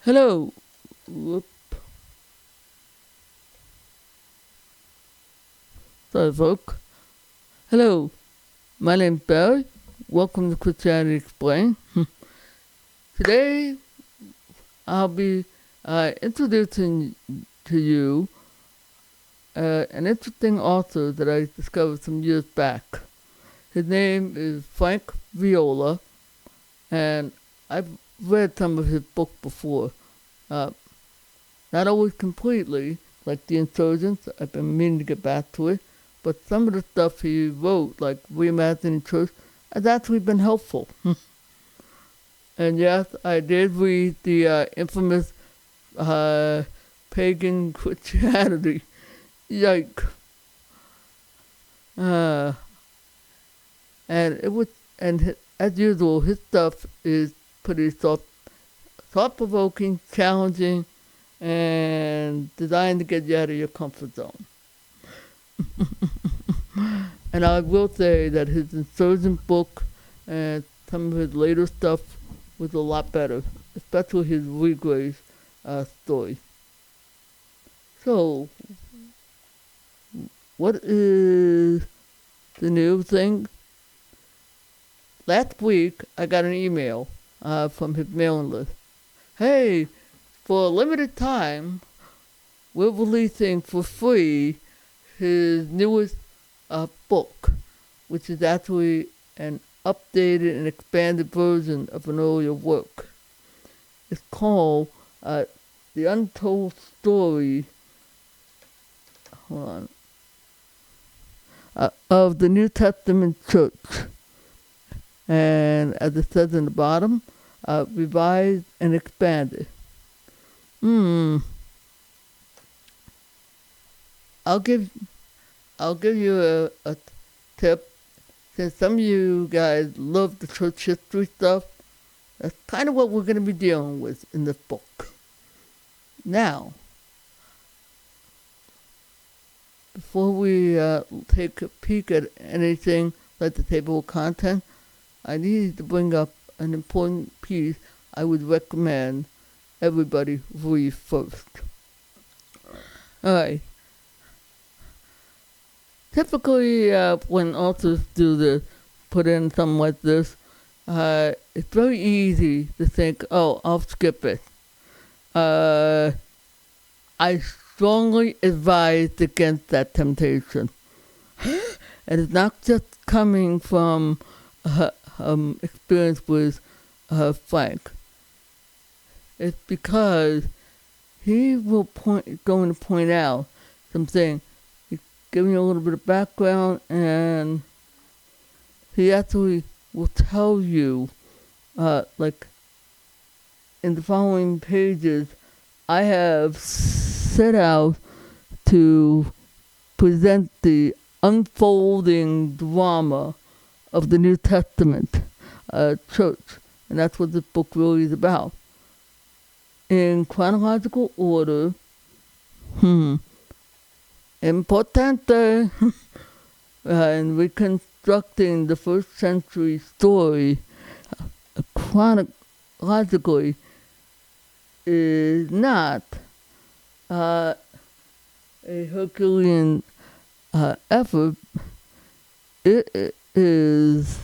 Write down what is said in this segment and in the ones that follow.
Hello. Whoop. Sorry, folks. Hello. My name's Barry. Welcome to Christianity Explained. Today, I'll be introducing to you an interesting author that I discovered some years back. His name is Frank Viola, and I've read some of his books before. Not always completely, like The Insurgents. I've been meaning to get back to it. But some of the stuff he wrote, like Reimagining Church, has actually been helpful. And yes, I did read the infamous pagan Christianity. Yike. And it was, as usual, his stuff is pretty thought-provoking, challenging, and designed to get you out of your comfort zone. And I will say that his Insurgent book and some of his later stuff was a lot better, especially his Regrave story. So, what is the new thing? Last week, I got an email from his mailing list. Hey, for a limited time, we're releasing for free his newest book, which is actually an updated and expanded version of an earlier work. It's called The Untold Story of the New Testament Church. And as it says in the bottom, revised and expanded. I'll give you a tip. Since some of you guys love the church history stuff, that's kind of what we're going to be dealing with in this book. Now, before we take a peek at anything like the table of contents, I need to bring up an important piece I would recommend everybody read first. All right. Typically, when authors do this, put in something like this, it's very easy to think, oh, I'll skip it. I strongly advise against that temptation. And it's not just coming from experience with Frank. It's because he will going to point out something. Giving you a little bit of background, and he actually will tell you, like in the following pages, I have set out to present the unfolding drama of the New Testament church, and that's what this book really is about. In chronological order, Importante in reconstructing the first century story chronologically is not a Herculean effort. It is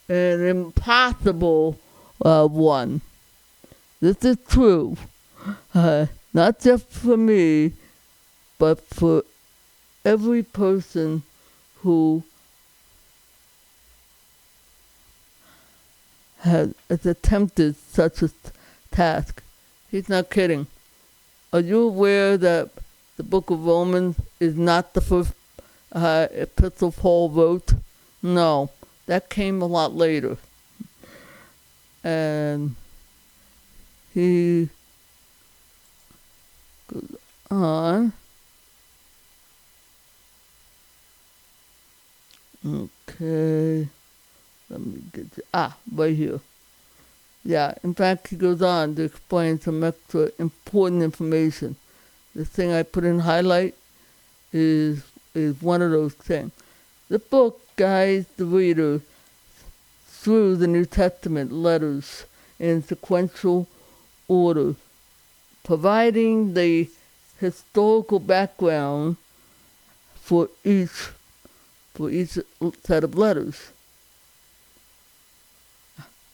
an impossible one. This is true, not just for me, but for every person who has attempted such a task. He's not kidding. Are you aware that the book of Romans is not the first epistle Paul wrote? No, that came a lot later. And he goes on. Okay, let me get you. Right here. Yeah, in fact, he goes on to explain some extra important information. The thing I put in highlight is one of those things. The book guides the reader through the New Testament letters in sequential order providing the historical background for each set of letters.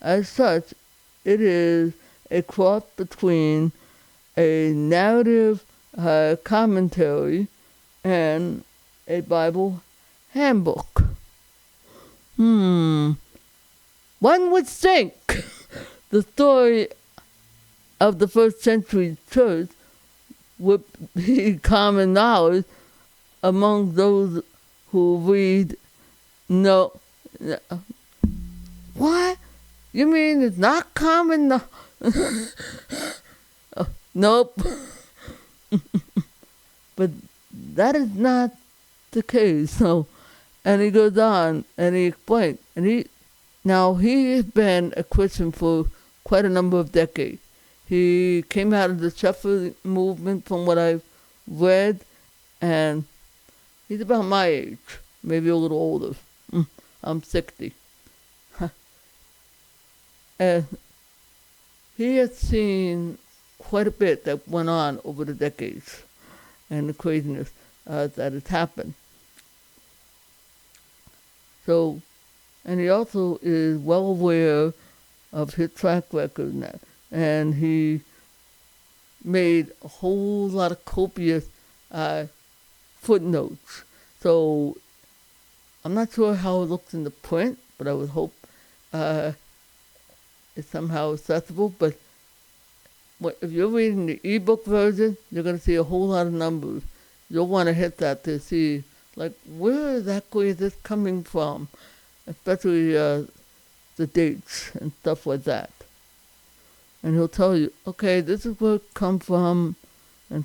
As such, it is a cross between a narrative commentary and a Bible handbook. One would think the story of the first century church would be common knowledge among those who read. No. What? You mean it's not common? No. Nope. But that is not the case. So, and he goes on and he explains. And he has been a Christian for quite a number of decades. He came out of the Shepherd movement, from what I've read, and he's about my age, maybe a little older. I'm 60. And he has seen quite a bit that went on over the decades and the craziness that has happened. So, and he also is well aware of his track record now. And he made a whole lot of copious footnotes. So I'm not sure how it looks in the print, but I would hope it's somehow accessible. But if you're reading the ebook version, you're going to see a whole lot of numbers. You'll want to hit that to see, like, where exactly is this coming from? Especially the dates and stuff like that. And he'll tell you, okay, this is where it come from, and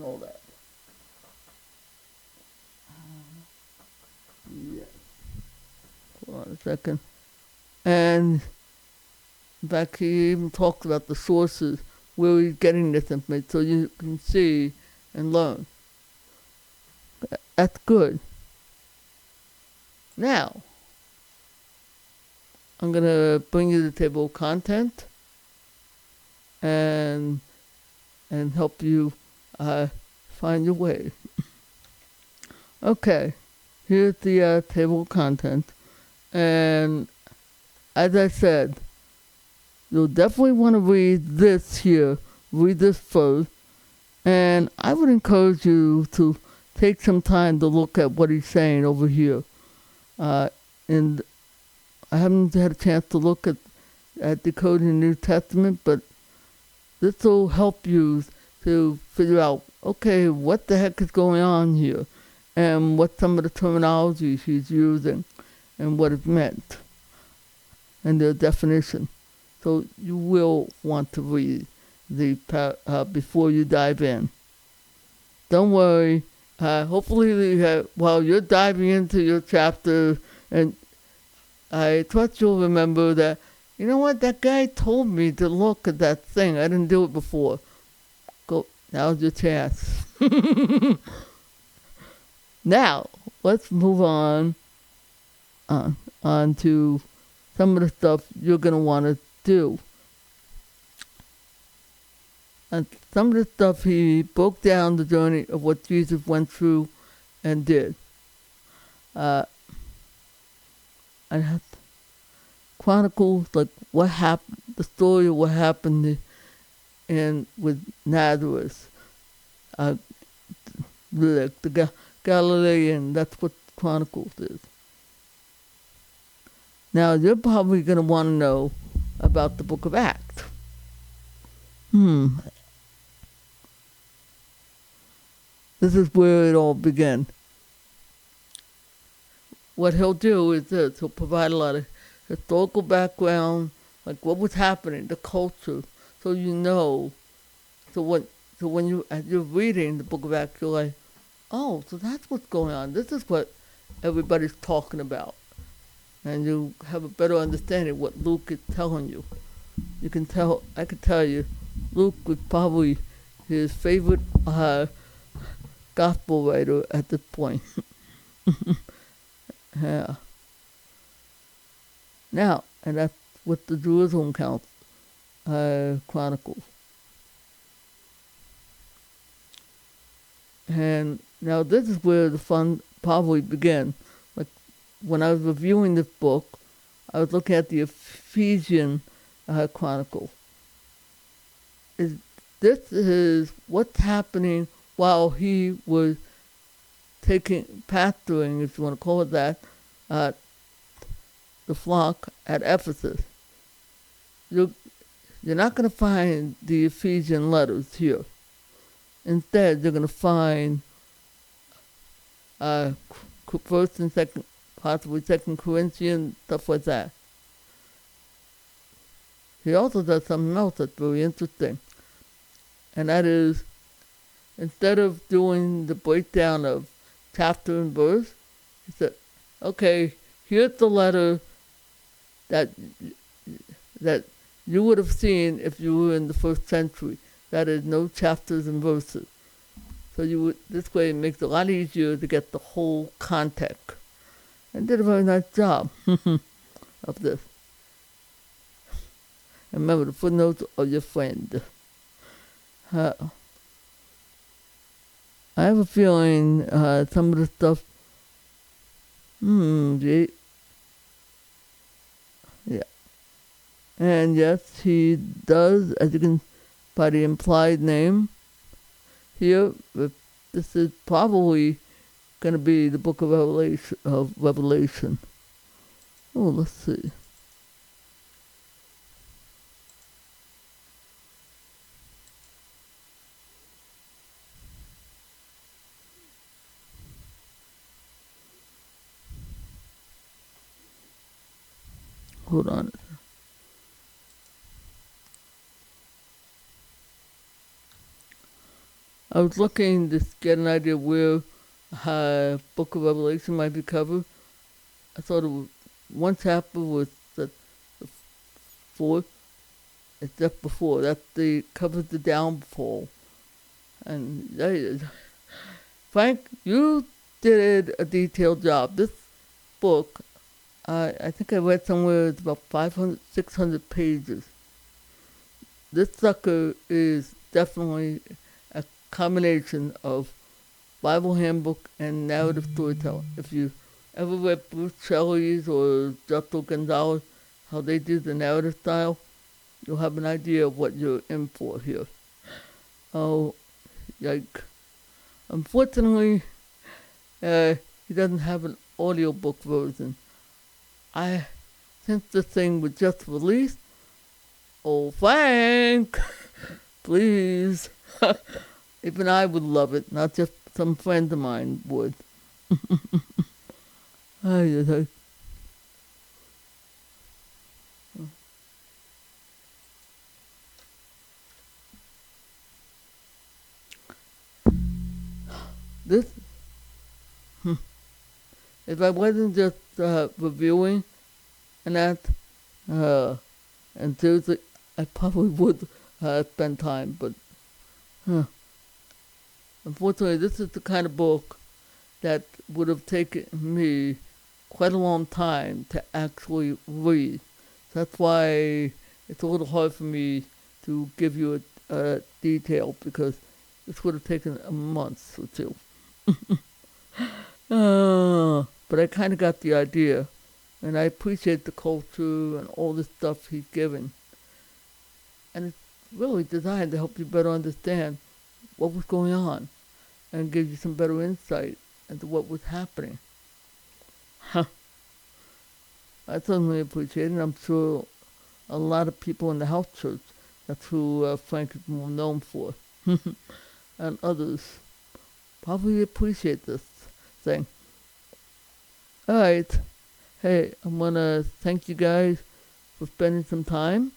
all that. Yeah. Hold on a second. And in fact, he even talks about the sources where he's getting this information, so you can see and learn. That's good. Now, I'm going to bring you the table of content and help you find your way. Okay, here's the table of content. And as I said, you'll definitely want to read this here. Read this first. And I would encourage you to take some time to look at what he's saying over here. And I haven't had a chance to look at decoding the New Testament, but this will help you to figure out, okay, what the heck is going on here, and what some of the terminology he's using, and what it meant, and their definition. So you will want to read before you dive in. Don't worry. Hopefully, while you're diving into your chapter, and I trust you'll remember that, you know what, that guy told me to look at that thing. I didn't do it before. Go, now's your chance. Now, let's move on to some of the stuff you're going to want to do. And some of the stuff, he broke down the journey of what Jesus went through and did. I have chronicles, like what happened, the story of what happened with Nazareth, the Galilean. That's what Chronicles is. Now you're probably going to want to know about the Book of Acts. This is where it all began. What he'll do is this: he'll provide a lot of historical background, like what was happening, the culture, so you know. So when you're reading the Book of Acts, you're like, oh, so that's what's going on. This is what everybody's talking about, and you have a better understanding of what Luke is telling you. You can tell. I could tell you, Luke was probably his favorite gospel writer at this point. Yeah. Now, and that's what the Jerusalem Chronicles. And now this is where the fun probably began. Like when I was reviewing this book, I was looking at the Ephesian Chronicle. This is what's happening while he was pastoring, if you want to call it that, the flock at Ephesus. You're not going to find the Ephesian letters here. Instead, you're going to find First and Second, possibly Second Corinthians, stuff like that. He also does something else that's very interesting, and that is, instead of doing the breakdown of chapter and verse, he said, "Okay, here's the letter that you would have seen if you were in the first century. That is, no chapters and verses. So this way it makes it a lot easier to get the whole context." And did a very nice job of this. And remember, the footnotes are your friend. I have a feeling some of the stuff, yeah. And yes, he does, as you can, by the implied name here, this is probably going to be the book of Revelation. Oh, let's see. Hold on. I was looking to get an idea where Book of Revelation might be covered. I thought it was one chapter was the fourth. It's just before. That's the covers the downfall. And Frank, you did a detailed job. This book, I think I read somewhere it's about 500, 600 pages. This sucker is definitely a combination of Bible handbook and narrative storytelling. If you ever read Bruce Shelley's or Justin Gonzalez, how they do the narrative style, you'll have an idea of what you're in for here. Oh, unfortunately, he doesn't have an audiobook version. Since this thing was just released, oh, Frank, please. Even I would love it, not just some friend of mine would. This, if I wasn't just reviewing and that, and Tuesday, I probably would spend time, but unfortunately, this is the kind of book that would have taken me quite a long time to actually read. That's why it's a little hard for me to give you a detail, because this would have taken a month or two. But I kind of got the idea, and I appreciate the culture and all the stuff he's given. And it's really designed to help you better understand what was going on and give you some better insight into what was happening. I certainly appreciate it, and I'm sure a lot of people in the house church, that's who Frank is more known for, and others probably appreciate this thing. All right. Hey, I want to thank you guys for spending some time.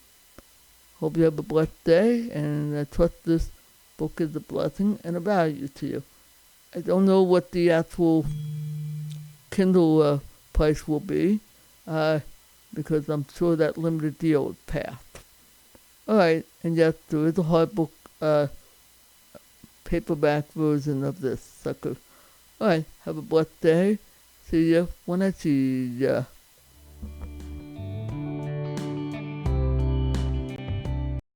Hope you have a blessed day, and I trust this book is a blessing and a value to you. I don't know what the actual Kindle price will be, because I'm sure that limited deal is passed. All right, and yes, there is a hardbook paperback version of this sucker. All right, have a blessed day. See ya when I see ya.